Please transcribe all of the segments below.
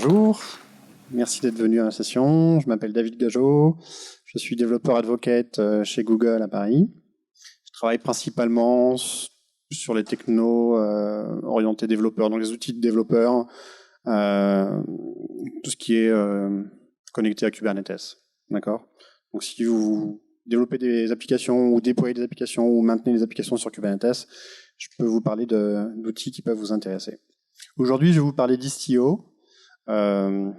Bonjour, merci d'être venu à la session. Je m'appelle David Gageot, je suis développeur advocate chez Google à Paris. Je travaille principalement sur les technos orientés développeurs, donc les outils de développeurs, tout ce qui est connecté à Kubernetes. D'accord ? Donc si vous développez des applications ou déployez des applications ou maintenez des applications sur Kubernetes, je peux vous parler d'outils qui peuvent vous intéresser. Aujourd'hui, je vais vous parler d'Istio. Je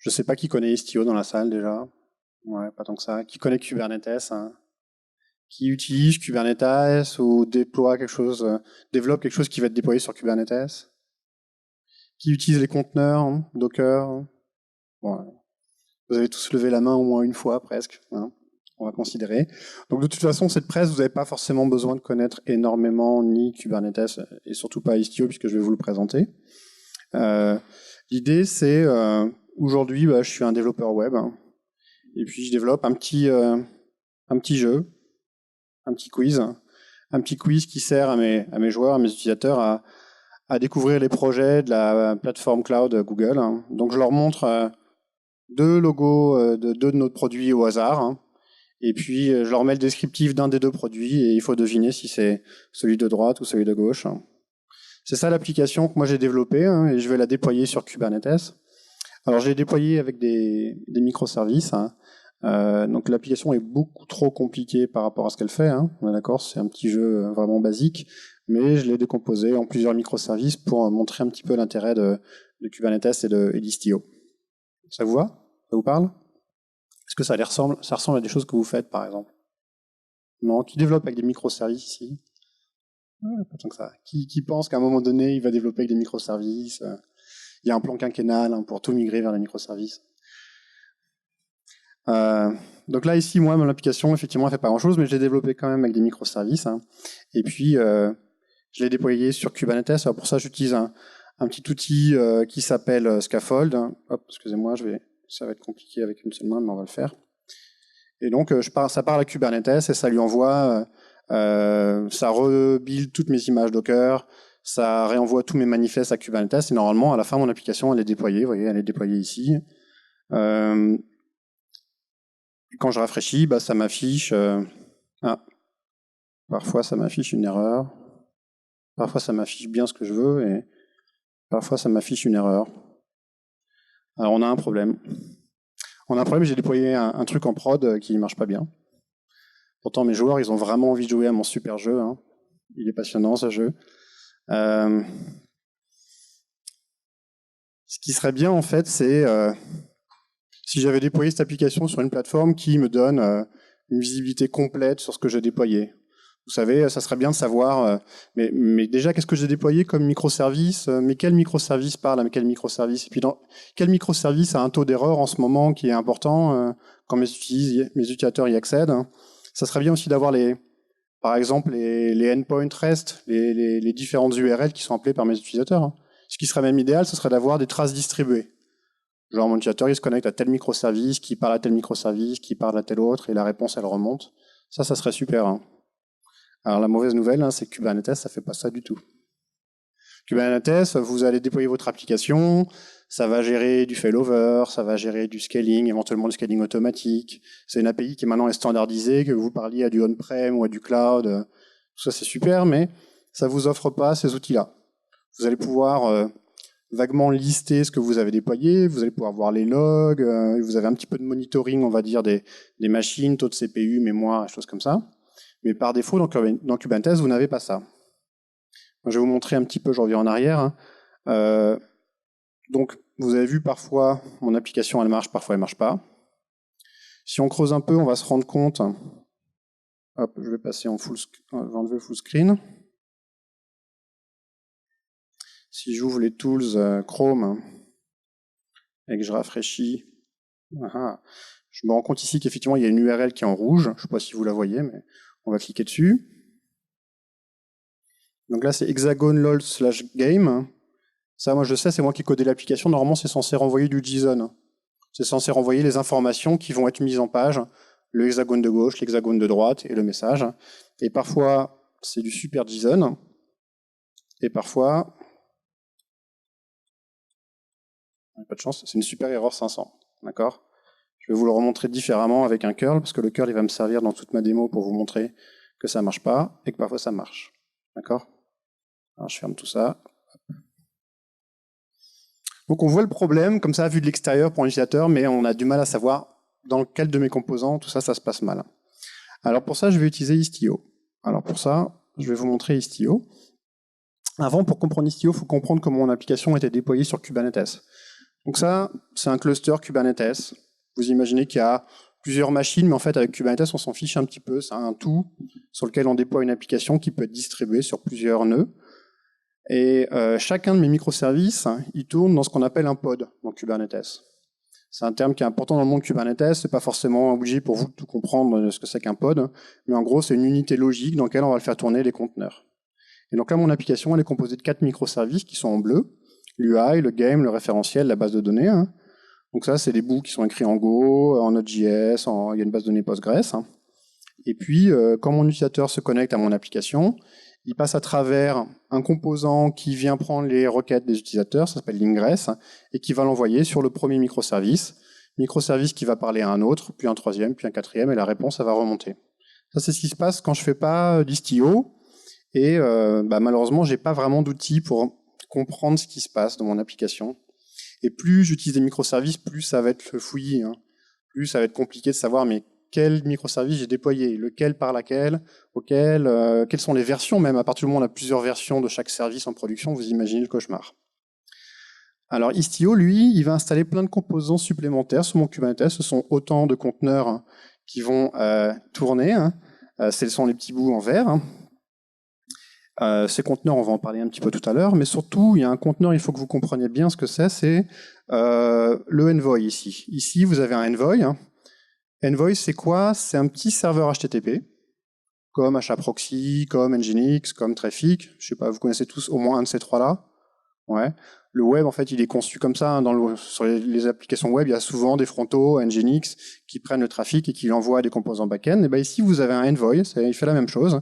ne sais pas qui connaît Istio dans la salle déjà. Ouais, pas tant que ça. Qui connaît Kubernetes, hein. Qui utilise Kubernetes ou déploie quelque chose, développe quelque chose qui va être déployé sur Kubernetes. Qui utilise les conteneurs, hein, Docker. Ouais. Vous avez tous levé la main au moins une fois presque, hein, on va considérer. Donc de toute façon, cette presse, vous n'avez pas forcément besoin de connaître énormément ni Kubernetes et surtout pas Istio puisque je vais vous le présenter. L'idée, c'est aujourd'hui, je suis un développeur web, hein, et puis je développe un petit jeu, un petit quiz qui sert à mes joueurs, à mes utilisateurs à découvrir les projets de la plateforme cloud Google. Hein. Donc je leur montre deux logos de deux de nos produits au hasard, hein, et puis je leur mets le descriptif d'un des deux produits et il faut deviner si c'est celui de droite ou celui de gauche. Hein. C'est ça l'application que moi j'ai développée, hein, et je vais la déployer sur Kubernetes. Alors je l'ai déployée avec des microservices. Hein. Donc l'application est beaucoup trop compliquée par rapport à ce qu'elle fait. Hein. On est d'accord, c'est un petit jeu vraiment basique, mais je l'ai décomposé en plusieurs microservices pour montrer un petit peu l'intérêt de Kubernetes et d'Istio. Ça vous va ? Ça vous parle ? Est-ce que ça ressemble à des choses que vous faites, par exemple ? Non ? Qui développe avec des microservices ici ? Pas tant que ça. Qui pense qu'à un moment donné, il va développer avec des microservices ? Il y a un plan quinquennal, hein, pour tout migrer vers les microservices. Donc là, ici, moi, mon application, effectivement, elle fait pas grand-chose, mais je l'ai développée quand même avec des microservices. Hein. Et puis, je l'ai déployé sur Kubernetes. Alors pour ça, j'utilise un petit outil qui s'appelle Scaffold. Hein. Hop, excusez-moi, ça va être compliqué avec une seule main, mais on va le faire. Et donc, ça parle à Kubernetes et ça lui envoie, ça rebuild toutes mes images Docker, ça réenvoie tous mes manifestes à Kubernetes et normalement, à la fin, mon application, elle est déployée. Vous voyez, elle est déployée ici. Quand je rafraîchis, ça m'affiche... parfois, ça m'affiche une erreur. Parfois, ça m'affiche bien ce que je veux et parfois, ça m'affiche une erreur. Alors, on a un problème. J'ai déployé un truc en prod qui ne marche pas bien. Pourtant, mes joueurs, ils ont vraiment envie de jouer à mon super jeu. Hein. Il est passionnant, ce jeu. Ce qui serait bien, en fait, c'est si j'avais déployé cette application sur une plateforme qui me donne une visibilité complète sur ce que j'ai déployé. Vous savez, ça serait bien de savoir, mais déjà, qu'est-ce que j'ai déployé comme microservice, mais quel microservice parle à quel microservice, et puis quel microservice a un taux d'erreur en ce moment qui est important quand mes utilisateurs y accèdent. Ça serait bien aussi d'avoir par exemple, les endpoints REST, les différentes URL qui sont appelées par mes utilisateurs. Hein. Ce qui serait même idéal, ce serait d'avoir des traces distribuées. Genre, mon utilisateur, il se connecte à tel microservice, qui parle à tel microservice, qui parle à tel autre, et la réponse, elle remonte. Ça serait super. Hein. Alors, la mauvaise nouvelle, c'est que Kubernetes, ça fait pas ça du tout. Kubernetes, vous allez déployer votre application, ça va gérer du failover, ça va gérer du scaling, éventuellement du scaling automatique. C'est une API qui maintenant est standardisée, que vous parliez à du on-prem ou à du cloud. Tout ça, c'est super, mais ça vous offre pas ces outils-là. Vous allez pouvoir vaguement lister ce que vous avez déployé, vous allez pouvoir voir les logs, vous avez un petit peu de monitoring, on va dire, des machines, taux de CPU, mémoire, choses comme ça. Mais par défaut, dans Kubernetes, vous n'avez pas ça. Je vais vous montrer un petit peu, je reviens en arrière. Donc, vous avez vu, parfois, mon application, elle marche, parfois, elle ne marche pas. Si on creuse un peu, on va se rendre compte... Hop, je vais passer je vais enlever le full screen. Si j'ouvre les tools Chrome et que je rafraîchis, je me rends compte ici qu'effectivement, il y a une URL qui est en rouge. Je ne sais pas si vous la voyez, mais on va cliquer dessus. Donc là, c'est hexagon.lol/game. Ça, moi, je sais, c'est moi qui ai codé l'application. Normalement, c'est censé renvoyer du JSON. C'est censé renvoyer les informations qui vont être mises en page, le hexagone de gauche, l'hexagone de droite et le message. Et parfois, c'est du super JSON. Et parfois, Pas de chance, c'est une super erreur 500. D'accord ? Je vais vous le remontrer différemment avec un curl, parce que le curl il va me servir dans toute ma démo pour vous montrer que ça marche pas et que parfois ça marche. D'accord ? Alors je ferme tout ça. Donc on voit le problème comme ça vu de l'extérieur pour l'utilisateur, mais on a du mal à savoir dans lequel de mes composants tout ça se passe mal. Alors pour ça, je vais utiliser Istio. Alors pour ça, je vais vous montrer Istio. Avant, pour comprendre Istio, il faut comprendre comment mon application était déployée sur Kubernetes. Donc ça, c'est un cluster Kubernetes. Vous imaginez qu'il y a plusieurs machines, mais en fait, avec Kubernetes, on s'en fiche un petit peu. C'est un tout sur lequel on déploie une application qui peut être distribuée sur plusieurs nœuds. Et chacun de mes microservices, il tourne dans ce qu'on appelle un pod dans Kubernetes. C'est un terme qui est important dans le monde Kubernetes. C'est pas forcément obligé pour vous de tout comprendre ce que c'est qu'un pod, mais en gros, c'est une unité logique dans laquelle on va le faire tourner les conteneurs. Et donc là, mon application, elle est composée de 4 microservices qui sont en bleu. L'UI, le game, le référentiel, la base de données. Donc ça, c'est des bouts qui sont écrits en Go, en Node.js, il y a une base de données Postgres. Et puis, quand mon utilisateur se connecte à mon application, il passe à travers un composant qui vient prendre les requêtes des utilisateurs, ça s'appelle l'ingress, et qui va l'envoyer sur le premier microservice qui va parler à un autre, puis un troisième, puis un quatrième, et la réponse, ça va remonter. Ça, c'est ce qui se passe quand je fais pas d'Istio, et malheureusement, j'ai pas vraiment d'outils pour comprendre ce qui se passe dans mon application. Et plus j'utilise des microservices, plus ça va être fouillis, plus ça va être compliqué de savoir mais quel microservice j'ai déployé, lequel par laquelle, auquel, quelles sont les versions même. À partir du moment où on a plusieurs versions de chaque service en production, vous imaginez le cauchemar. Alors Istio, lui, il va installer plein de composants supplémentaires sur mon Kubernetes. Ce sont autant de conteneurs qui vont tourner. Ce sont les petits bouts en vert. Ces conteneurs, on va en parler un petit peu tout à l'heure, mais surtout, il y a un conteneur, il faut que vous compreniez bien ce que c'est le Envoy ici. Ici, vous avez un Envoy. Envoy, c'est quoi? C'est un petit serveur HTTP, comme HAProxy, comme Nginx, comme Traffic. Je sais pas, vous connaissez tous au moins un de ces trois-là. Ouais. Le web, en fait, il est conçu comme ça. Sur les applications web, il y a souvent des frontaux Nginx qui prennent le trafic et qui l'envoient à des composants back-end. Et ben ici, vous avez un Envoy, il fait la même chose.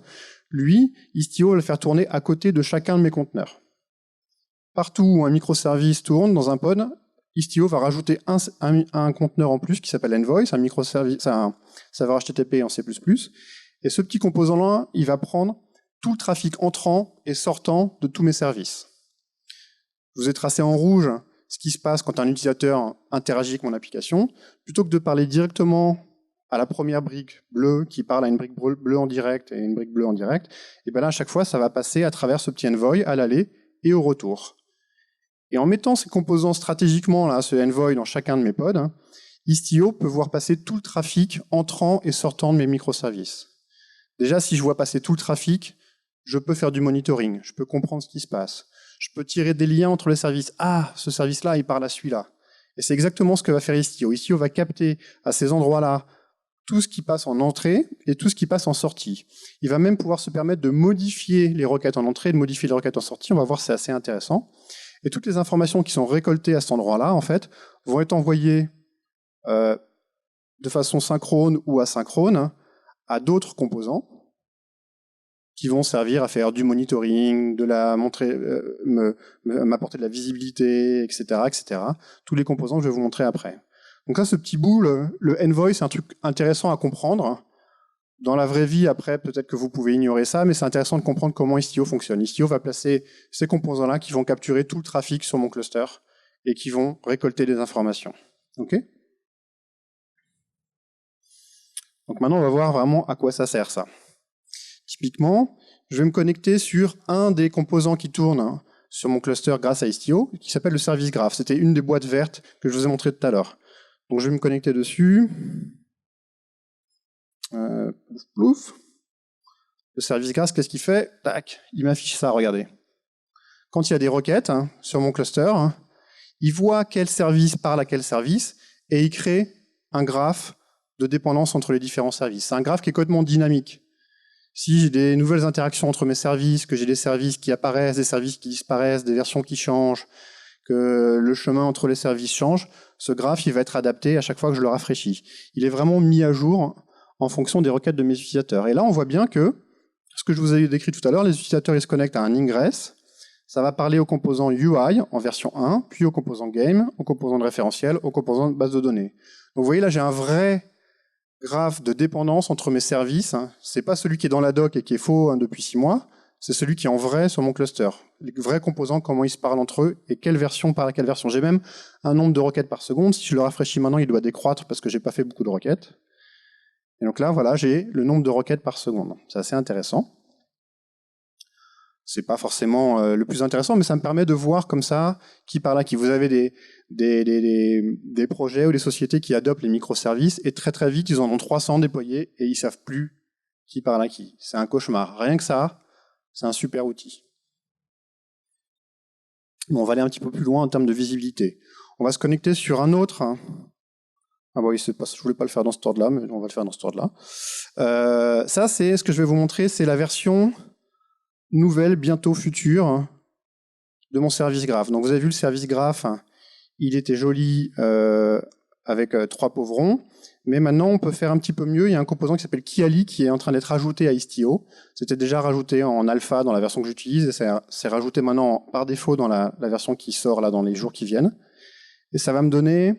Lui, Istio va le faire tourner à côté de chacun de mes conteneurs. Partout où un microservice tourne dans un pod, Istio va rajouter un conteneur en plus qui s'appelle Envoy, c'est un microservice, c'est un serveur HTTP en C++. Et ce petit composant-là, il va prendre tout le trafic entrant et sortant de tous mes services. Je vous ai tracé en rouge ce qui se passe quand un utilisateur interagit avec mon application. Plutôt que de parler directement à la première brique bleue qui parle à une brique bleue en direct et une brique bleue en direct, et bien là, à chaque fois, ça va passer à travers ce petit envoy à l'aller et au retour. Et en mettant ces composants stratégiquement, là, ce envoy dans chacun de mes pods, Istio peut voir passer tout le trafic entrant et sortant de mes microservices. Déjà, si je vois passer tout le trafic, je peux faire du monitoring, je peux comprendre ce qui se passe. Je peux tirer des liens entre les services. Ah, ce service-là, il parle à celui-là. Et c'est exactement ce que va faire Istio. Istio va capter à ces endroits-là tout ce qui passe en entrée et tout ce qui passe en sortie. Il va même pouvoir se permettre de modifier les requêtes en entrée et de modifier les requêtes en sortie. On va voir, c'est assez intéressant. Et toutes les informations qui sont récoltées à cet endroit-là, en fait, vont être envoyées de façon synchrone ou asynchrone à d'autres composants qui vont servir à faire du monitoring, de la montrer, m'apporter de la visibilité, etc., etc. Tous les composants que je vais vous montrer après. Donc là, ce petit bout, le Envoy, c'est un truc intéressant à comprendre. Dans la vraie vie, après, peut-être que vous pouvez ignorer ça, mais c'est intéressant de comprendre comment Istio fonctionne. Istio va placer ces composants-là qui vont capturer tout le trafic sur mon cluster et qui vont récolter des informations. OK ? Donc maintenant, on va voir vraiment à quoi ça sert, ça. Typiquement, je vais me connecter sur un des composants qui tournent sur mon cluster grâce à Istio, qui s'appelle le service graph. C'était une des boîtes vertes que je vous ai montré tout à l'heure. Donc je vais me connecter dessus. Plouf, plouf. Le service graph, qu'est-ce qu'il fait? Tac, il m'affiche ça, regardez. Quand il y a des requêtes sur mon cluster, il voit quel service parle à quel service, et il crée un graphe de dépendance entre les différents services. C'est un graphe qui est complètement dynamique. Si j'ai des nouvelles interactions entre mes services, que j'ai des services qui apparaissent, des services qui disparaissent, des versions qui changent, que le chemin entre les services change, ce graphe il va être adapté à chaque fois que je le rafraîchis. Il est vraiment mis à jour en fonction des requêtes de mes utilisateurs. Et là, on voit bien que, ce que je vous ai décrit tout à l'heure, les utilisateurs ils se connectent à un ingress. ça va parler aux composants UI en version 1, puis aux composants game, aux composants de référentiel, aux composants de base de données. Donc vous voyez là, j'ai un vrai graphe de dépendance entre mes services. C'est pas celui qui est dans la doc et qui est faux depuis 6 mois, c'est celui qui est en vrai sur mon cluster. Les vrais composants, comment ils se parlent entre eux et quelle version par quelle version. J'ai même un nombre de requêtes par seconde. Si je le rafraîchis maintenant, il doit décroître parce que j'ai pas fait beaucoup de requêtes. Et donc là, voilà, j'ai le nombre de requêtes par seconde. C'est assez intéressant. C'est pas forcément le plus intéressant, mais ça me permet de voir comme ça qui par là, qui vous avez des projets ou des sociétés qui adoptent les microservices et très très vite, ils en ont 300 déployés et ils savent plus qui par là qui. C'est un cauchemar. Rien que ça, c'est un super outil. Bon, on va aller un petit peu plus loin en termes de visibilité. On va se connecter sur un autre. Ah bon, je voulais pas le faire dans ce ordre-là, mais on va le faire dans ce ordre-là. Ça, c'est ce que je vais vous montrer, c'est la version nouvelle, bientôt future, de mon service graph. Donc vous avez vu le service graph, il était joli avec 3 pauvrons, mais maintenant on peut faire un petit peu mieux. Il y a un composant qui s'appelle Kiali qui est en train d'être rajouté à Istio. C'était déjà rajouté en alpha dans la version que j'utilise, et c'est rajouté maintenant par défaut dans la version qui sort là dans les jours qui viennent. Et ça va me donner,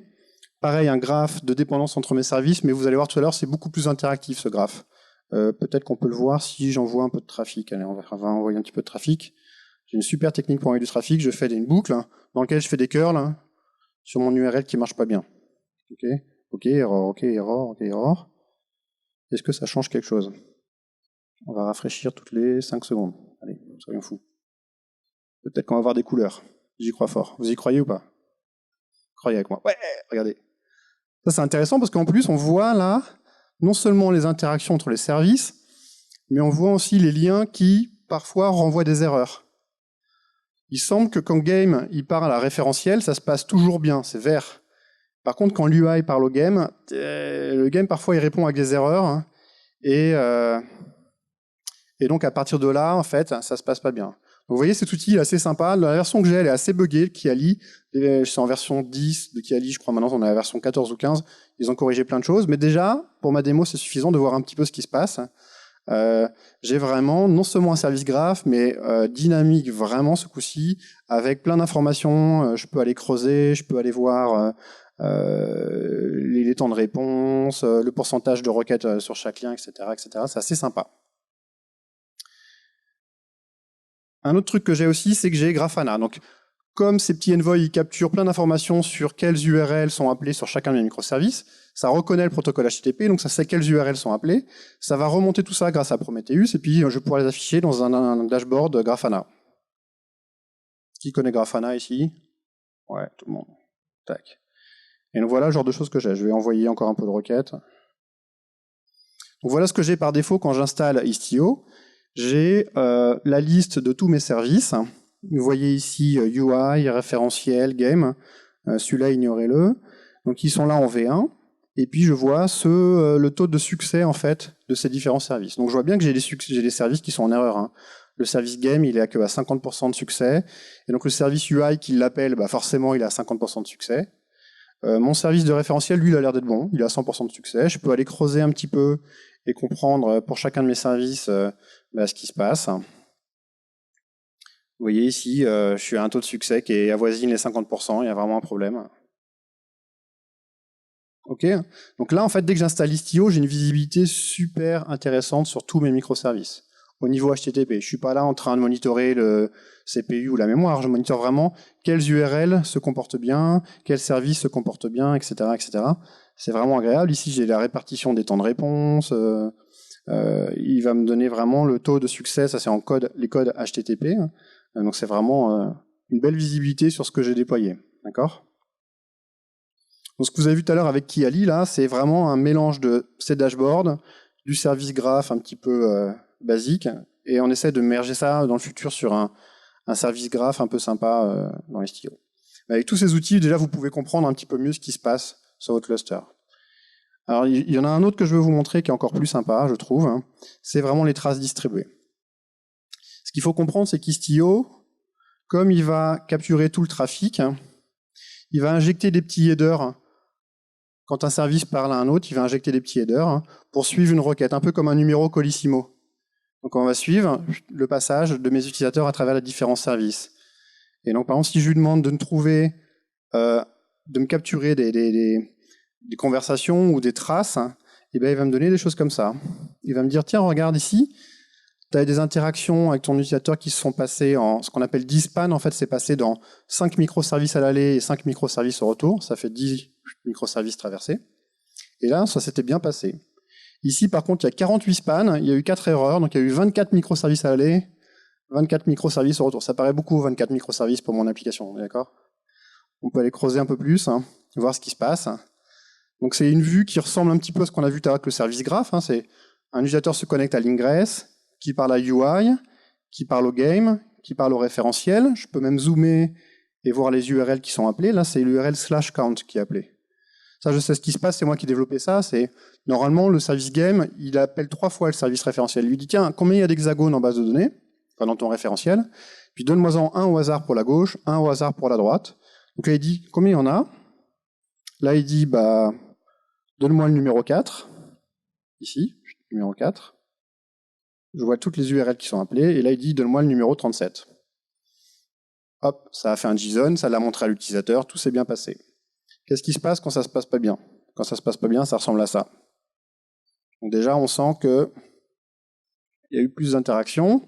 pareil, un graphe de dépendance entre mes services, mais vous allez voir tout à l'heure, c'est beaucoup plus interactif ce graphe. Peut-être qu'on peut le voir si j'envoie un peu de trafic. Allez, on va envoyer un petit peu de trafic. J'ai une super technique pour envoyer du trafic. Je fais une boucle dans laquelle je fais des curls sur mon URL qui marche pas bien. Ok, erreur, ok, erreur, ok, erreur. Est-ce que ça change quelque chose? On va rafraîchir toutes les 5 secondes. Allez, soyons fous. Peut-être qu'on va avoir des couleurs. J'y crois fort. Vous y croyez ou pas? Croyez avec moi. Ouais, regardez. Ça, c'est intéressant parce qu'en plus, on voit là non seulement les interactions entre les services, mais on voit aussi les liens qui, parfois, renvoient des erreurs. Il semble que quand game il parle à référentiel, ça se passe toujours bien, c'est vert. Par contre, quand l'UI parle au game, le game, parfois, il répond avec des erreurs. Et donc, à partir de là, en fait, ça se passe pas bien. Donc, vous voyez, cet outil est assez sympa. La version que j'ai, elle est assez buggée, Kiali. C'est en version 10 de Kiali, je crois. Maintenant, on est à la version 14 ou 15. Ils ont corrigé plein de choses. Mais déjà, pour ma démo, c'est suffisant de voir un petit peu ce qui se passe. J'ai vraiment non seulement un service graph, mais dynamique vraiment ce coup-ci, avec plein d'informations. Je peux aller creuser, je peux aller voir les temps de réponse, le pourcentage de requêtes sur chaque lien, etc., etc. C'est assez sympa. Un autre truc que j'ai aussi, c'est que j'ai Grafana. Donc, comme ces petits envoys, ils capturent plein d'informations sur quelles URL sont appelées sur chacun de mes microservices, ça reconnaît le protocole HTTP, donc ça sait quelles URL sont appelées. Ça va remonter tout ça grâce à Prometheus, et puis je pourrai les afficher dans un dashboard Grafana. Qui connaît Grafana ici? Ouais, tout le monde. Tac. Et donc voilà le genre de choses que j'ai. Je vais envoyer encore un peu de requêtes. Donc voilà ce que j'ai par défaut quand j'installe Istio. J'ai la liste de tous mes services. Vous voyez ici UI, référentiel, game. Celui-là, ignorez-le. Donc ils sont là en V1. Et puis je vois le taux de succès en fait de ces différents services. Donc je vois bien que j'ai des services qui sont en erreur. Le service game, il est que à 50% de succès. Et donc le service UI qui l'appelle, forcément, il a 50% de succès. Mon service de référentiel, lui, il a l'air d'être bon. Il a 100% de succès. Je peux aller creuser un petit peu et comprendre pour chacun de mes services ce qui se passe. Vous voyez ici, je suis à un taux de succès qui avoisine les 50%. Il y a vraiment un problème. Ok. Donc là, en fait, dès que j'installe Istio, j'ai une visibilité super intéressante sur tous mes microservices. Au niveau HTTP, je ne suis pas là en train de monitorer le CPU ou la mémoire, je monitore vraiment quelles URL se comportent bien, quels services se comportent bien, etc. etc. C'est vraiment agréable. Ici, j'ai la répartition des temps de réponse. Il va me donner vraiment le taux de succès, ça c'est en code, les codes HTTP. Donc c'est vraiment une belle visibilité sur ce que j'ai déployé. D'accord ? Donc ce que vous avez vu tout à l'heure avec Kiali, là, c'est vraiment un mélange de ces dashboards, du service graph un petit peu basique, et on essaie de merger ça dans le futur sur un service graph un peu sympa dans Istio. Avec tous ces outils, déjà, vous pouvez comprendre un petit peu mieux ce qui se passe sur votre cluster. Alors, il y en a un autre que je veux vous montrer qui est encore plus sympa, je trouve. C'est vraiment les traces distribuées. Ce qu'il faut comprendre, c'est qu'Istio, comme il va capturer tout le trafic, il va injecter des petits headers. Quand un service parle à un autre, il va injecter des petits headers pour suivre une requête, un peu comme un numéro Colissimo. Donc on va suivre le passage de mes utilisateurs à travers les différents services. Et donc, par exemple, si je lui demande de me trouver, de me capturer des conversations ou des traces, et ben, il va me donner des choses comme ça. Il va me dire, tiens, regarde ici, tu as des interactions avec ton utilisateur qui se sont passées en ce qu'on appelle 10 span. En fait, c'est passé dans 5 microservices à l'aller et 5 microservices au retour. Ça fait 10 microservices traversés. Et là, ça s'était bien passé. Ici, par contre, il y a 48 spans, il y a eu 4 erreurs, donc il y a eu 24 microservices à l'aller, 24 microservices au retour. Ça paraît beaucoup, 24 microservices pour mon application, d'accord? On peut aller creuser un peu plus, voir ce qui se passe. Donc c'est une vue qui ressemble un petit peu à ce qu'on a vu tout à l'heure avec le service graph. C'est un utilisateur se connecte à l'ingress, qui parle à UI, qui parle au game, qui parle au référentiel. Je peux même zoomer et voir les URL qui sont appelés. Là, c'est l'URL /count qui est appelé. Ça, je sais ce qui se passe, c'est moi qui ai développé ça. C'est normalement, le service game, il appelle 3 fois le service référentiel. Il lui dit, tiens, combien il y a d'hexagones en base de données, enfin, dans ton référentiel, puis donne-moi-en un au hasard pour la gauche, un au hasard pour la droite. Donc là, il dit, combien il y en a? Là, il dit, bah, donne-moi le numéro 4, ici, numéro 4. Je vois toutes les URL qui sont appelées, et là, il dit, donne-moi le numéro 37. Hop, ça a fait un JSON, ça l'a montré à l'utilisateur, tout s'est bien passé. Qu'est-ce qui se passe quand ça se passe pas bien? Quand ça se passe pas bien, ça ressemble à ça. Donc déjà, on sent que il y a eu plus d'interactions.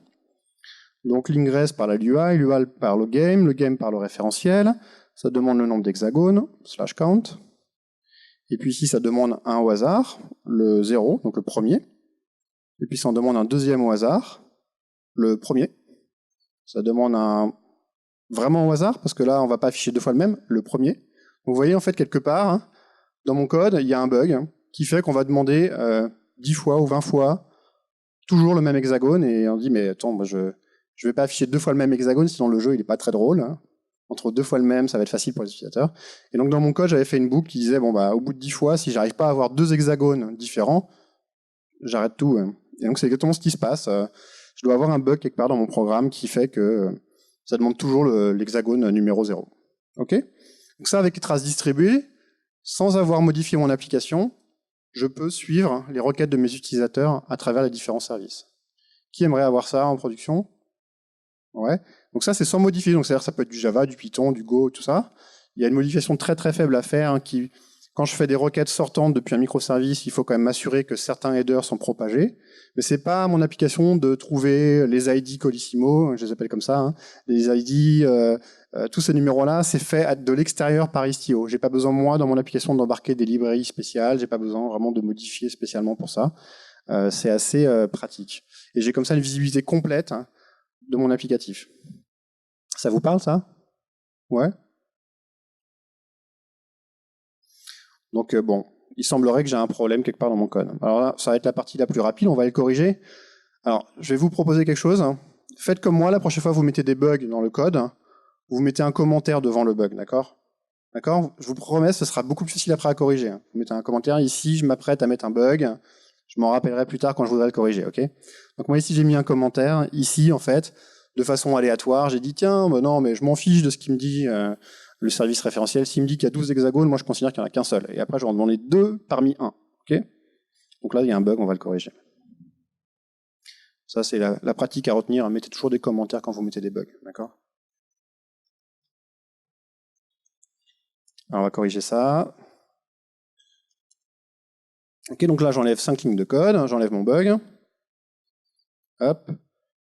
Donc l'ingress parle à l'UI, l'UI parle au game, le game parle au référentiel, ça demande le nombre d'hexagones, /count. Et puis ici, ça demande un au hasard, le 0, donc le premier. Et puis ça en demande un deuxième au hasard, le premier. Ça demande un vraiment au hasard, parce que là, on ne va pas afficher 2 fois le même, le premier. Donc vous voyez, en fait, quelque part, dans mon code, il y a un bug qui fait qu'on va demander 10 fois ou 20 fois toujours le même hexagone, et on dit, mais attends, moi, je ne vais pas afficher 2 fois le même hexagone, sinon le jeu, il n'est pas très drôle. Entre 2 fois le même, ça va être facile pour les utilisateurs. Et donc dans mon code, j'avais fait une boucle qui disait, bon, bah, au bout de 10 fois, si j'arrive pas à avoir 2 hexagones différents, j'arrête tout. Et donc c'est exactement ce qui se passe. Je dois avoir un bug quelque part dans mon programme qui fait que ça demande toujours l'hexagone numéro 0. Ok? Donc ça, avec les traces distribuées, sans avoir modifié mon application, je peux suivre les requêtes de mes utilisateurs à travers les différents services. Qui aimerait avoir ça en production? Ouais. Donc ça, c'est sans modifier. Donc c'est-à-dire que ça peut être du Java, du Python, du Go, tout ça. Il y a une modification très très faible à faire qui, quand je fais des requêtes sortantes depuis un microservice, il faut quand même m'assurer que certains headers sont propagés. Mais c'est pas mon application de trouver les ID Colissimo, je les appelle comme ça, les ID, tous ces numéros-là, c'est fait de l'extérieur par Istio. J'ai pas besoin, moi, dans mon application, d'embarquer des librairies spéciales. J'ai pas besoin vraiment de modifier spécialement pour ça. C'est assez pratique. Et j'ai comme ça une visibilité complète de mon applicatif. Ça vous parle, ça? Ouais. Donc bon, il semblerait que j'ai un problème quelque part dans mon code. Alors là, ça va être la partie la plus rapide, on va le corriger. Alors, je vais vous proposer quelque chose. Faites comme moi, la prochaine fois vous mettez des bugs dans le code, vous mettez un commentaire devant le bug, d'accord? D'accord? Je vous promets, ce sera beaucoup plus facile après à corriger. Vous mettez un commentaire ici, je m'apprête à mettre un bug, je m'en rappellerai plus tard quand je voudrais le corriger, ok? Donc moi ici j'ai mis un commentaire, ici en fait, de façon aléatoire, j'ai dit tiens, bah non, mais je m'en fiche de ce qu'il me dit le service référentiel. S'il me dit qu'il y a 12 hexagones, moi je considère qu'il n'y en a qu'un seul. Et après je vais en demander 2 parmi 1, ok? Donc là il y a un bug, on va le corriger. Ça c'est la pratique à retenir, mettez toujours des commentaires quand vous mettez des bugs, d'accord? Alors on va corriger ça. Ok, donc là j'enlève 5 lignes de code, j'enlève mon bug. Hop,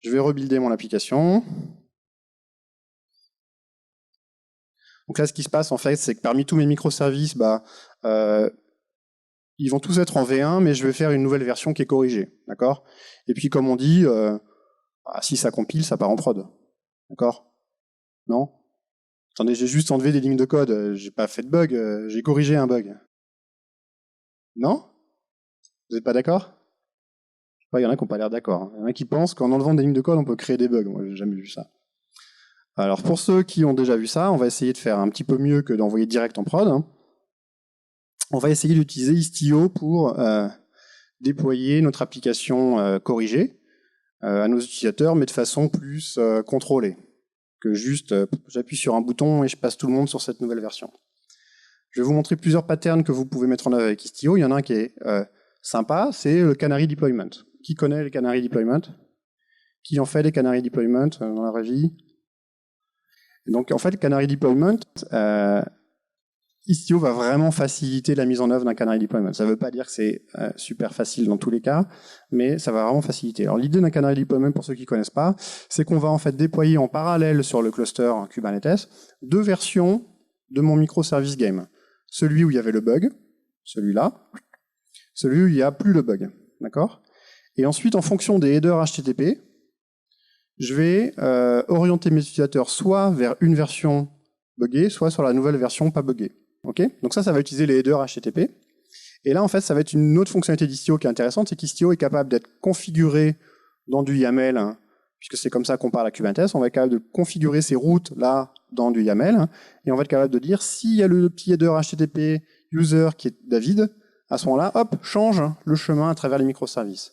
je vais rebuilder mon application. Donc là, ce qui se passe, en fait, c'est que parmi tous mes microservices, ils vont tous être en V1, mais je vais faire une nouvelle version qui est corrigée, d'accord? Et puis, comme on dit, si ça compile, ça part en prod, d'accord? Non? Attendez, j'ai juste enlevé des lignes de code, j'ai pas fait de bug, j'ai corrigé un bug. Non? Vous n'êtes pas d'accord? Il y en a qui n'ont pas l'air d'accord. Il y en a qui pensent qu'en enlevant des lignes de code, on peut créer des bugs. Moi, j'ai jamais vu ça. Alors, pour ceux qui ont déjà vu ça, on va essayer de faire un petit peu mieux que d'envoyer direct en prod. On va essayer d'utiliser Istio pour déployer notre application corrigée à nos utilisateurs, mais de façon plus contrôlée que juste j'appuie sur un bouton et je passe tout le monde sur cette nouvelle version. Je vais vous montrer plusieurs patterns que vous pouvez mettre en œuvre avec Istio. Il y en a un qui est sympa, c'est le Canary Deployment. Qui connaît les Canary Deployment? Qui en fait des Canary Deployment dans la vraie vie? Et donc, en fait, le Canary Deployment, Istio va vraiment faciliter la mise en œuvre d'un Canary Deployment. Ça ne veut pas dire que c'est super facile dans tous les cas, mais ça va vraiment faciliter. Alors, l'idée d'un Canary Deployment, pour ceux qui ne connaissent pas, c'est qu'on va en fait déployer en parallèle sur le cluster Kubernetes 2 versions de mon microservice game. Celui où il y avait le bug, celui-là, celui où il n'y a plus le bug. D'accord ? Et ensuite, en fonction des headers HTTP, je vais orienter mes utilisateurs soit vers une version buggée, soit sur la nouvelle version pas buggée. Okay ? Donc ça va utiliser les headers HTTP. Et là, en fait, ça va être une autre fonctionnalité d'Istio qui est intéressante, c'est qu'Istio est capable d'être configuré dans du YAML, hein, puisque c'est comme ça qu'on parle à Kubernetes. On va être capable de configurer ces routes là dans du YAML, hein, et on va être capable de dire s'il y a le petit header HTTP user qui est David, à ce moment-là, hop, change le chemin à travers les microservices.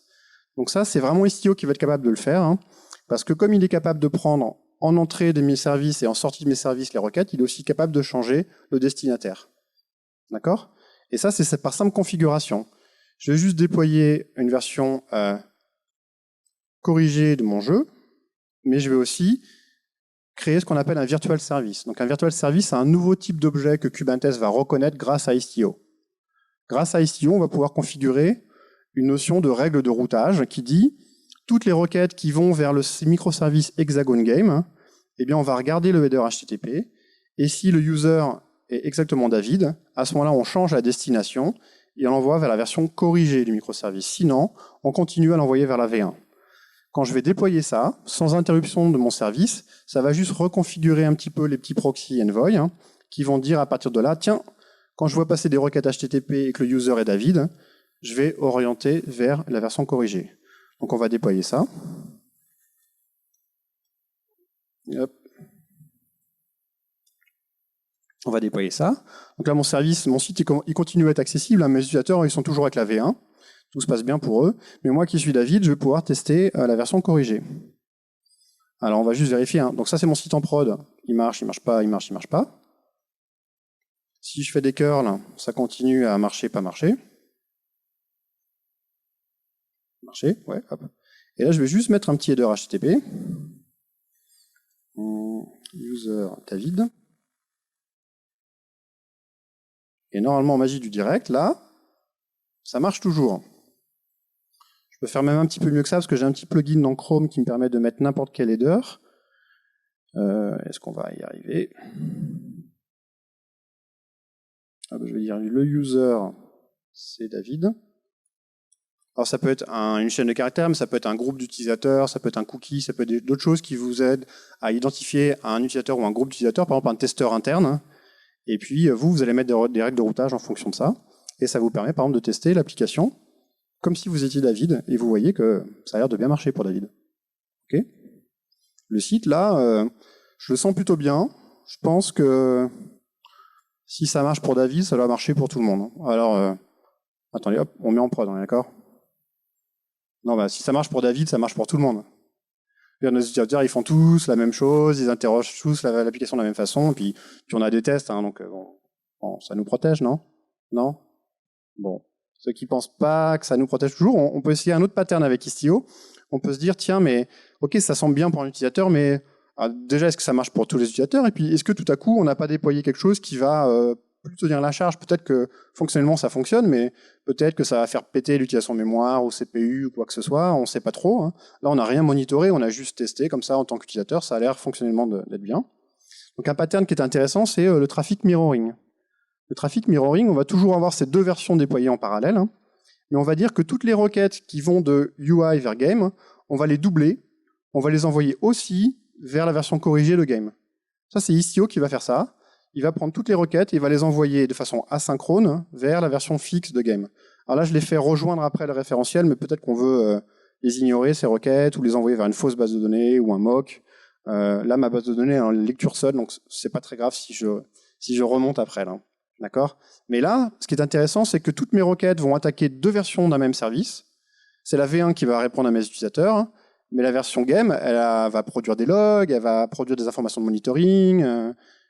Donc ça, c'est vraiment Istio qui va être capable de le faire, hein, parce que comme il est capable de prendre en entrée de mes services et en sortie de mes services les requêtes, il est aussi capable de changer le destinataire. D'accord ? Et ça, c'est par simple configuration. Je vais juste déployer une version corrigée de mon jeu, mais je vais aussi créer ce qu'on appelle un virtual service. Donc un virtual service, c'est un nouveau type d'objet que Kubernetes va reconnaître grâce à Istio. Grâce à Istio, on va pouvoir configurer une notion de règle de routage qui dit toutes les requêtes qui vont vers le microservice Hexagon Game, eh bien on va regarder le header HTTP, et si le user est exactement David, à ce moment-là on change la destination et on l'envoie vers la version corrigée du microservice. Sinon, on continue à l'envoyer vers la V1. Quand je vais déployer ça, sans interruption de mon service, ça va juste reconfigurer un petit peu les petits proxy envoy, hein, qui vont dire à partir de là, tiens, quand je vois passer des requêtes HTTP et que le user est David, je vais orienter vers la version corrigée. Donc on va déployer ça. Hop. On va déployer ça. Donc là, mon service, mon site, il continue à être accessible. Mes utilisateurs, ils sont toujours avec la V1. Tout se passe bien pour eux. Mais moi qui suis David, je vais pouvoir tester la version corrigée. Alors on va juste vérifier. Hein. Donc ça, c'est mon site en prod. Il marche pas, il marche pas. Si je fais des curls, ça continue à marcher, pas marcher. Marcher, ouais, hop. Et là, je vais juste mettre un petit header HTTP. User David. Et normalement, magie du direct, là, ça marche toujours. Je peux faire même un petit peu mieux que ça, parce que j'ai un petit plugin dans Chrome qui me permet de mettre n'importe quel header. Est-ce qu'on va y arriver ? Je vais dire le user, c'est David. Alors ça peut être une chaîne de caractères, mais ça peut être un groupe d'utilisateurs, ça peut être un cookie, ça peut être d'autres choses qui vous aident à identifier un utilisateur ou un groupe d'utilisateurs, par exemple un testeur interne. Et puis vous allez mettre des règles de routage en fonction de ça. Et ça vous permet par exemple de tester l'application comme si vous étiez David, et vous voyez que ça a l'air de bien marcher pour David. Okay ? Le site, là, je le sens plutôt bien. Je pense que si ça marche pour David, ça doit marcher pour tout le monde. Alors, attendez, hop, on met en prod, on est d'accord ? Non, si ça marche pour David, ça marche pour tout le monde. Nos utilisateurs, ils font tous la même chose, ils interrogent tous l'application de la même façon, puis on a des tests, hein, donc bon, ça nous protège, non ? Non ? Bon. Ceux qui ne pensent pas que ça nous protège toujours, on peut essayer un autre pattern avec Istio. On peut se dire, tiens, mais ok, ça semble bien pour un utilisateur, mais déjà, est-ce que ça marche pour tous les utilisateurs ? Et puis, est-ce que tout à coup, on n'a pas déployé quelque chose qui va plus tenir la charge ? Peut-être que fonctionnellement, ça fonctionne, mais peut-être que ça va faire péter l'utilisation mémoire ou CPU ou quoi que ce soit. On ne sait pas trop. Hein. Là, on n'a rien monitoré, on a juste testé comme ça en tant qu'utilisateur. Ça a l'air fonctionnellement d'être bien. Donc, un pattern qui est intéressant, c'est le traffic mirroring. Le traffic mirroring, on va toujours avoir ces deux versions déployées en parallèle, hein, mais on va dire que toutes les requêtes qui vont de UI vers game, on va les doubler, on va les envoyer aussi vers la version corrigée de game. Ça, c'est Istio qui va faire ça. Il va prendre toutes les requêtes et il va les envoyer de façon asynchrone vers la version fixe de game. Alors là, je les fais rejoindre après le référentiel, mais peut-être qu'on veut les ignorer, ces requêtes, ou les envoyer vers une fausse base de données ou un mock. Là, ma base de données est en lecture seule, donc c'est pas très grave si je remonte après, là. D'accord ? Mais là, ce qui est intéressant, c'est que toutes mes requêtes vont attaquer deux versions d'un même service. C'est la V1 qui va répondre à mes utilisateurs, mais la version game, elle va produire des logs, elle va produire des informations de monitoring.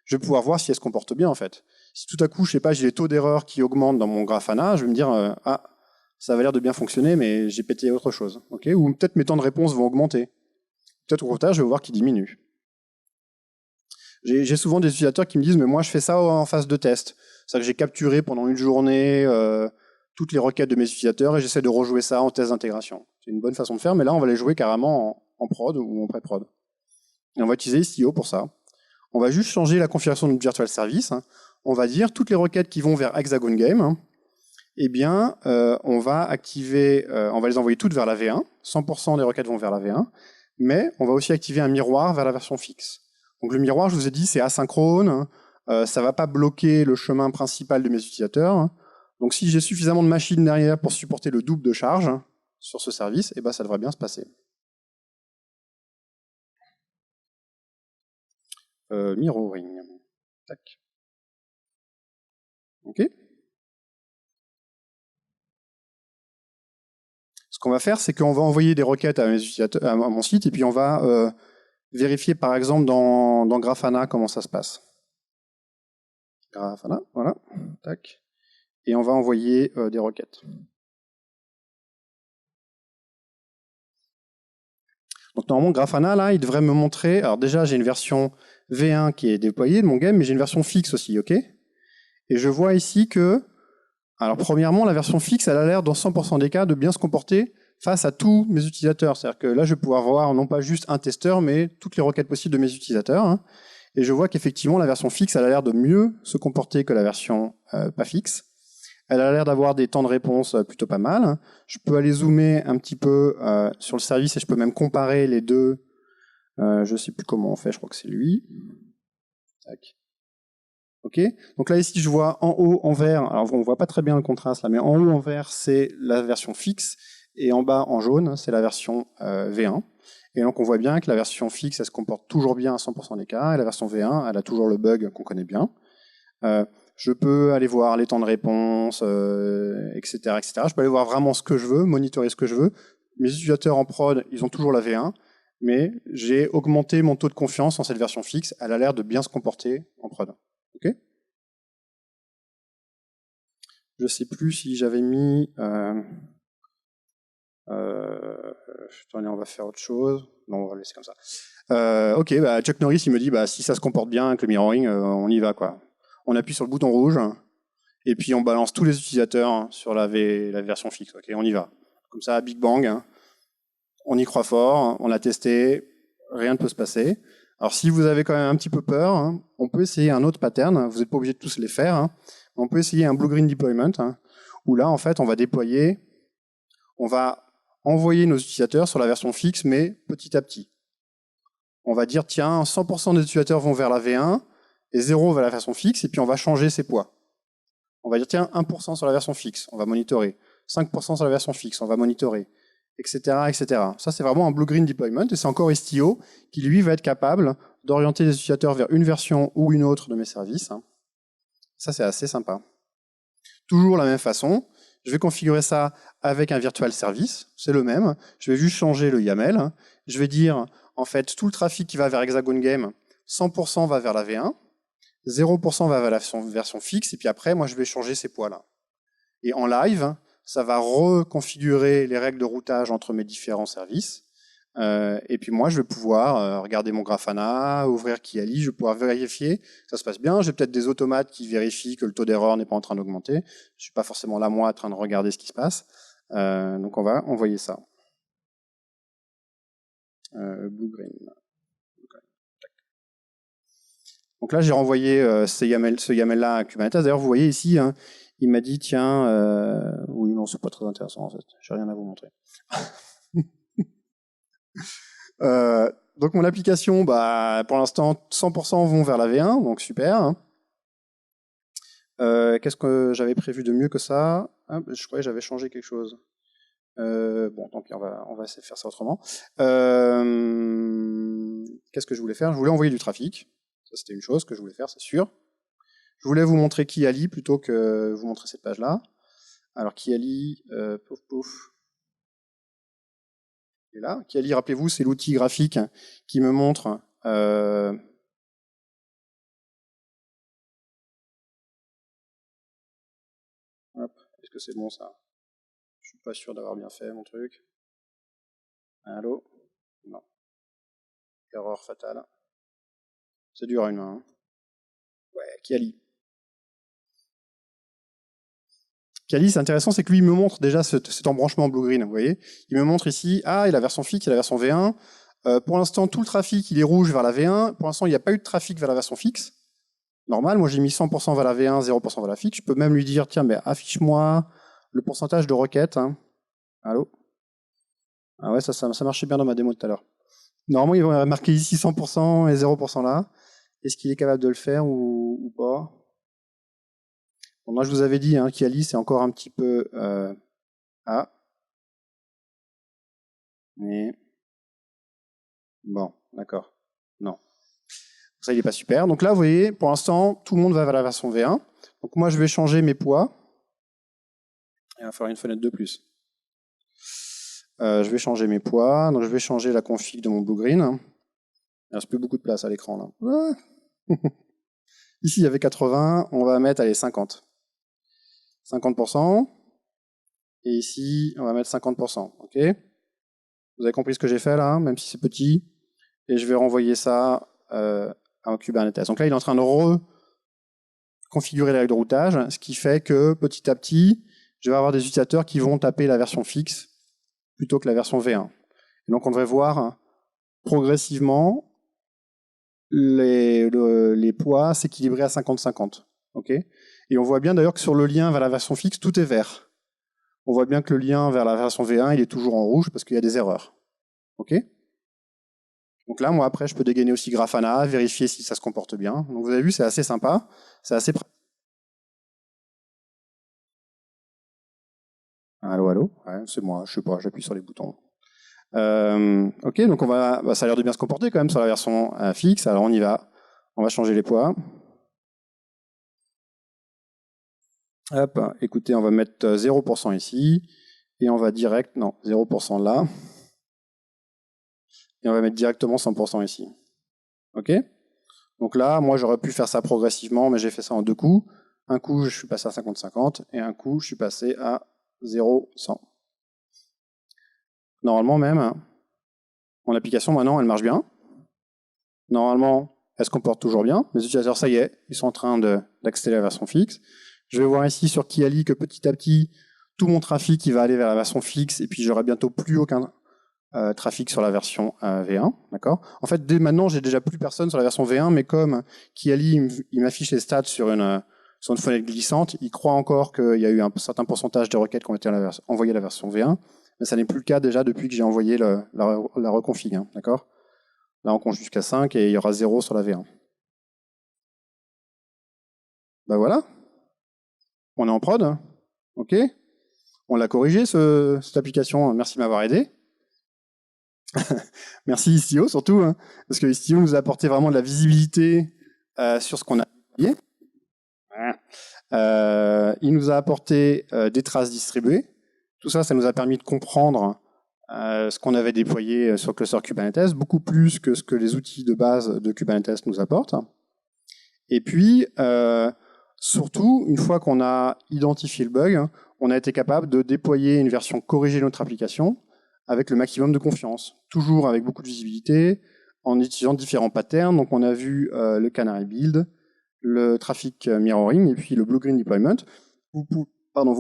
Je vais pouvoir voir si elle se comporte bien, en fait. Si tout à coup, je sais pas, j'ai des taux d'erreur qui augmentent dans mon Grafana, je vais me dire, ça va l'air de bien fonctionner, mais j'ai pété autre chose. Okay ? Ou peut-être mes temps de réponse vont augmenter. Peut-être au contraire, je vais voir qu'ils diminuent. J'ai souvent des utilisateurs qui me disent, mais moi je fais ça en phase de test. C'est-à-dire que j'ai capturé pendant une journée toutes les requêtes de mes utilisateurs et j'essaie de rejouer ça en test d'intégration. C'est une bonne façon de faire, mais là on va les jouer carrément en prod ou en pré-prod. Et on va utiliser Istio pour ça. On va juste changer la configuration de notre virtual service. On va dire toutes les requêtes qui vont vers Hexagon Game, eh bien, on va activer, on va les envoyer toutes vers la V1. 100% des requêtes vont vers la V1, mais on va aussi activer un miroir vers la version fixe. Donc le miroir, je vous ai dit, c'est asynchrone. Ça ne va pas bloquer le chemin principal de mes utilisateurs. Donc si j'ai suffisamment de machines derrière pour supporter le double de charge sur ce service, eh ben, ça devrait bien se passer. Mirroring. Tac. OK. Ce qu'on va faire, c'est qu'on va envoyer des requêtes à mes utilisateurs, à mon site, et puis on va vérifier par exemple dans Grafana comment ça se passe. Grafana, voilà. Tac. Et on va envoyer des requêtes. Donc normalement, Grafana, là, il devrait me montrer... Alors déjà, j'ai une version V1 qui est déployée de mon game, mais j'ai une version fixe aussi, OK? Et je vois ici que... Alors premièrement, la version fixe, elle a l'air, dans 100% des cas, de bien se comporter face à tous mes utilisateurs. C'est-à-dire que là, je vais pouvoir voir non pas juste un testeur, mais toutes les requêtes possibles de mes utilisateurs. Et je vois qu'effectivement, la version fixe, elle a l'air de mieux se comporter que la version pas fixe. Elle a l'air d'avoir des temps de réponse plutôt pas mal. Je peux aller zoomer un petit peu sur le service et je peux même comparer les deux. Je ne sais plus comment on fait, je crois que c'est lui. Tac. Ok. Donc là ici je vois en haut en vert, alors on ne voit pas très bien le contraste là, mais en haut en vert c'est la version fixe et en bas en jaune c'est la version V1. Et donc on voit bien que la version fixe elle se comporte toujours bien à 100% des cas et la version V1 elle a toujours le bug qu'on connaît bien. Je peux aller voir les temps de réponse, etc., etc. Je peux aller voir vraiment ce que je veux, monitorer ce que je veux. Mes utilisateurs en prod, ils ont toujours la V1, mais j'ai augmenté mon taux de confiance en cette version fixe. Elle a l'air de bien se comporter en prod. Ok ? Je sais plus si j'avais mis... attendez, on va faire autre chose. Non, on va laisser comme ça. Ok, bah, Chuck Norris, il me dit, bah, si ça se comporte bien avec le mirroring, on y va, quoi. On appuie sur le bouton rouge, et puis on balance tous les utilisateurs sur la version fixe. Ok, on y va. Comme ça, Big Bang, on y croit fort, on l'a testé, rien ne peut se passer. Alors si vous avez quand même un petit peu peur, on peut essayer un autre pattern. Vous n'êtes pas obligé de tous les faire. On peut essayer un blue-green deployment, où là, en fait, on va déployer, on va envoyer nos utilisateurs sur la version fixe, mais petit à petit. On va dire, tiens, 100% des utilisateurs vont vers la V1 et 0 vers la version fixe, et puis on va changer ses poids. On va dire, tiens, 1% sur la version fixe, on va monitorer. 5% sur la version fixe, on va monitorer, etc., etc. Ça, c'est vraiment un blue-green deployment, et c'est encore Istio qui, lui, va être capable d'orienter les utilisateurs vers une version ou une autre de mes services. Ça, c'est assez sympa. Toujours la même façon, je vais configurer ça avec un virtual service, c'est le même. Je vais juste changer le YAML. Je vais dire, en fait, tout le trafic qui va vers Hexagon Game, 100% va vers la V1, 0% va vers la version fixe, et puis après, moi, je vais changer ces poids-là. Et en live, ça va reconfigurer les règles de routage entre mes différents services. Et puis moi, je vais pouvoir regarder mon Grafana, ouvrir Kiali, je vais pouvoir vérifier que ça se passe bien. J'ai peut-être des automates qui vérifient que le taux d'erreur n'est pas en train d'augmenter. Je ne suis pas forcément là, moi, en train de regarder ce qui se passe. Donc on va envoyer ça. Blue-green. Donc là, j'ai renvoyé ce YAML-là à Kubernetes. D'ailleurs, vous voyez ici, il m'a dit, tiens, oui, non, c'est pas très intéressant en fait. J'ai rien à vous montrer. Donc mon application, bah, pour l'instant, 100% vont vers la V1, donc super. Qu'est-ce que j'avais prévu de mieux que ça? Je croyais que j'avais changé quelque chose. Bon, tant pis, on va essayer de faire ça autrement. Qu'est-ce que je voulais faire? Je voulais envoyer du trafic. Ça, c'était une chose que je voulais faire, c'est sûr. Je voulais vous montrer Kiali plutôt que vous montrer cette page-là. Alors Kiali, pouf pouf. Et là, Kiali, rappelez-vous, c'est l'outil graphique qui me montre est-ce que c'est bon ça? Je suis pas sûr d'avoir bien fait mon truc. Allô? Non. Erreur fatale. C'est dur une main. Ouais, Kiali. Kiali, c'est intéressant, c'est que lui, il me montre déjà cet embranchement blue-green, vous voyez. Il me montre ici, il y a la version fixe, il y a la version V1. Pour l'instant, tout le trafic, il est rouge vers la V1. Pour l'instant, il n'y a pas eu de trafic vers la version fixe. Normal, moi j'ai mis 100% vers la V1, 0% vers la fixe. Je peux même lui dire, tiens, mais affiche-moi le pourcentage de requêtes. Hein. Allô? Ah ouais, ça marchait bien dans ma démo tout à l'heure. Normalement, il va marquer ici 100% et 0% là. Est-ce qu'il est capable de le faire ou pas? Bon, moi, je vous avais dit, hein, Kiali, c'est encore un petit peu... Ah. Mais... Bon, d'accord. Non. Ça, il n'est pas super. Donc là, vous voyez, pour l'instant, tout le monde va vers la version V1. Donc moi, je vais changer mes poids. Il va falloir une fenêtre de plus. Je vais changer mes poids. Donc je vais changer la config de mon blue-green. Il ne reste plus beaucoup de place à l'écran, là. Ici, il y avait 80. On va mettre, allez, 50. 50%. Et ici, on va mettre 50%. OK? Vous avez compris ce que j'ai fait, là, même si c'est petit. Et je vais renvoyer ça en Kubernetes. Donc là, il est en train de reconfigurer les règles de routage, ce qui fait que petit à petit, je vais avoir des utilisateurs qui vont taper la version fixe plutôt que la version V1. Et donc on devrait voir progressivement les poids s'équilibrer à 50-50. Okay, et on voit bien d'ailleurs que sur le lien vers la version fixe, tout est vert. On voit bien que le lien vers la version V1, il est toujours en rouge parce qu'il y a des erreurs. OK ? Donc là, moi, après, je peux dégainer aussi Grafana, vérifier si ça se comporte bien. Donc vous avez vu, c'est assez sympa. C'est assez pratique. Allô, allô? Ouais, c'est moi, je sais pas, j'appuie sur les boutons. OK, donc ça a l'air de bien se comporter quand même sur la version fixe. Alors on y va. On va changer les poids. Hop, écoutez, on va mettre 0% ici. Et on va direct, non, 0% là. Et on va mettre directement 100% ici. OK? Donc là, moi, j'aurais pu faire ça progressivement, mais j'ai fait ça en deux coups. Un coup, je suis passé à 50-50, et un coup, je suis passé à 0-100. Normalement même, mon application, maintenant, elle marche bien. Normalement, elle se comporte toujours bien. Mes utilisateurs, ça y est, ils sont en train d'accéder à la version fixe. Je vais voir ici sur Kiali que petit à petit, tout mon trafic il va aller vers la version fixe, et puis j'aurai bientôt plus aucun trafic sur la version V1, d'accord. En fait, dès maintenant, j'ai déjà plus personne sur la version V1, mais comme Kiali il m'affiche les stats sur une fenêtre glissante, il croit encore qu'il y a eu un certain pourcentage de requêtes qui ont été envoyées à la version V1, mais ça n'est plus le cas déjà depuis que j'ai envoyé la reconfig, hein, d'accord. Là, on compte jusqu'à 5 et il y aura 0 sur la V1. Ben voilà, on est en prod, ok. On l'a corrigé, cette application, merci de m'avoir aidé. Merci Istio surtout, hein, parce que Istio nous a apporté vraiment de la visibilité sur ce qu'on a publié. Il nous a apporté des traces distribuées. Tout ça, ça nous a permis de comprendre ce qu'on avait déployé sur le cluster Kubernetes, beaucoup plus que ce que les outils de base de Kubernetes nous apportent. Et puis, surtout, une fois qu'on a identifié le bug, on a été capable de déployer une version corrigée de notre application avec le maximum de confiance, toujours avec beaucoup de visibilité, en utilisant différents patterns. Donc on a vu le Canary Build, le Traffic Mirroring et puis le Blue-Green Deployment. Vous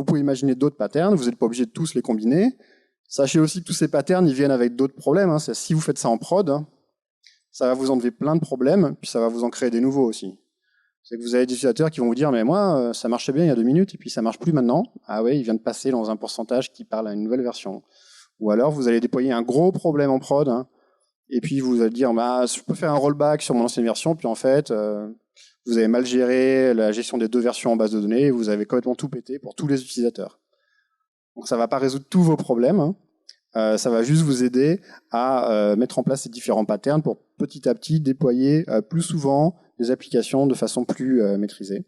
pouvez imaginer d'autres patterns, vous n'êtes pas obligé de tous les combiner. Sachez aussi que tous ces patterns, ils viennent avec d'autres problèmes. Hein. Si vous faites ça en prod, ça va vous enlever plein de problèmes, puis ça va vous en créer des nouveaux aussi. C'est que vous avez des utilisateurs qui vont vous dire « mais moi, ça marchait bien il y a 2 minutes, et puis ça marche plus maintenant. » Ah ouais, il vient de passer dans un pourcentage qui parle à une nouvelle version. Ou alors, vous allez déployer un gros problème en prod, hein, et puis vous allez dire bah, « je peux faire un rollback sur mon ancienne version », puis en fait, vous avez mal géré la gestion des 2 versions en base de données, et vous avez complètement tout pété pour tous les utilisateurs. Donc ça ne va pas résoudre tous vos problèmes, hein. Ça va juste vous aider à mettre en place ces différents patterns pour petit à petit déployer plus souvent des applications de façon plus maîtrisée.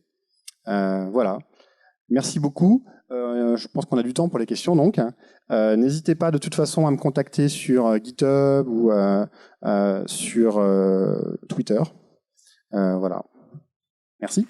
Voilà. Merci beaucoup. Je pense qu'on a du temps pour les questions, donc. N'hésitez pas de toute façon à me contacter sur GitHub ou sur Twitter. Voilà. Merci.